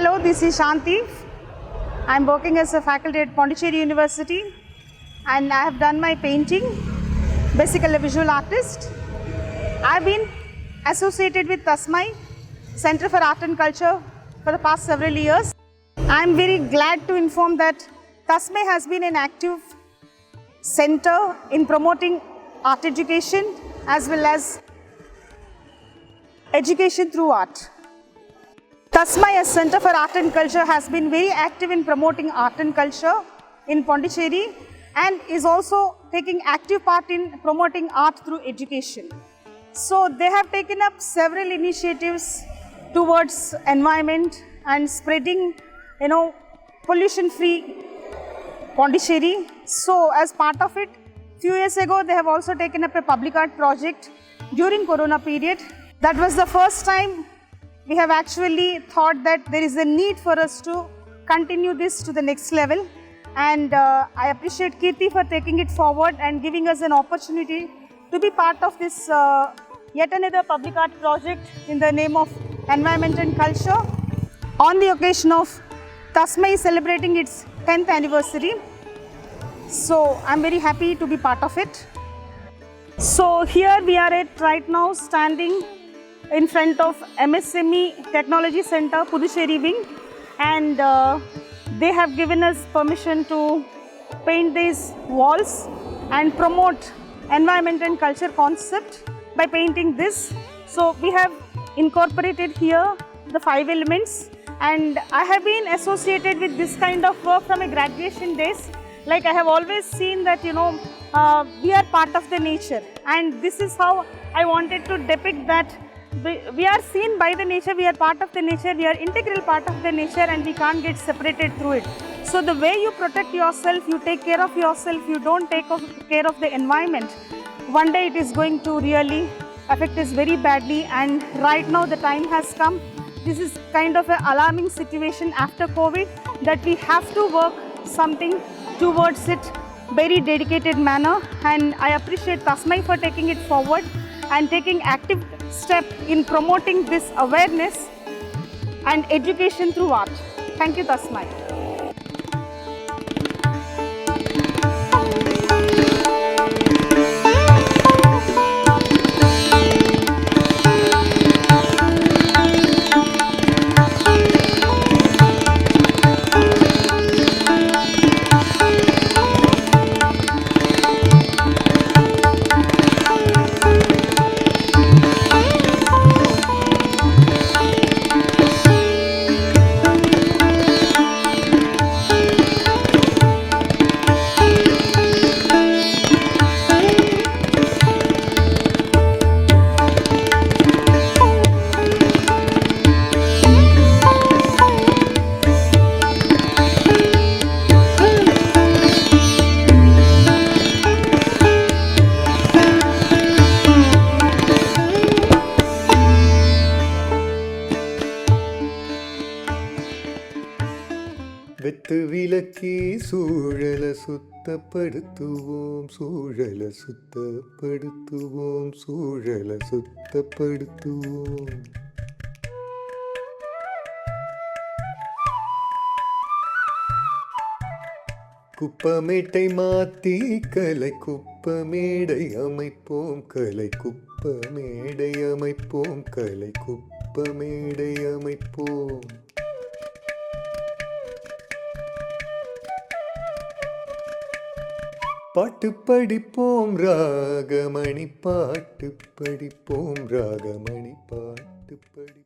Hello, this is Shanti. I'm working as a faculty at Pondicherry University and I have done my painting, basically a visual artist. I've been associated with Tasmai Center for Art and Culture for the past several years. I'm very glad to inform that Tasmai has been an active center in promoting art education as well as education through art. Tasmai as Center for Art and Culture has been very active in promoting art and culture in Pondicherry and is also taking active part in promoting art through education. So they have taken up several initiatives towards environment and spreading, pollution-free Pondicherry. So as part of it, few years ago they have also taken up a public art project during Corona period. That was the first time we have actually thought that there is a need for us to continue this to the next level, and I appreciate Kirti for taking it forward and giving us an opportunity to be part of this yet another public art project in the name of environment and culture on the occasion of Tasmai celebrating its 10th anniversary. So I'm very happy to be part of it. So here we are at right now standing in front of MSME Technology Center, Puducherry Wing, and they have given us permission to paint these walls and promote environment and culture concept by painting this. So we have incorporated here the 5 elements, and I have been associated with this kind of work from a graduation days. Like I have always seen that we are part of the nature, and this is how I wanted to depict that we are seen by the nature, we are part of the nature, we are integral part of the nature, and we can't get separated through it. So the way you protect yourself, you take care of yourself, you don't take care of the environment, one day it is going to really affect us very badly. And right now the time has come. This is kind of an alarming situation after COVID, that we have to work something towards it very dedicated manner, and I appreciate Tasmai for taking it forward and taking active step in promoting this awareness and education through art. Thank you, Tasmai. வெத்து விளக்கி சூழல சுத்தப்படுத்துவோம், சூழல சுத்தப்படுத்துவோம், சூழல சுத்தப்படுத்துவோம். குப்பமேட்டை மாத்தி கலை குப்பமேடை அமைப்போம், கலை குப்பமேடை அமைப்போம், கலை குப்பமேடை அமைப்போம். பாட்டு படிப்போம் ராகமணி, பாட்டு படிப்போம் ராகமணி, பாட்டு படி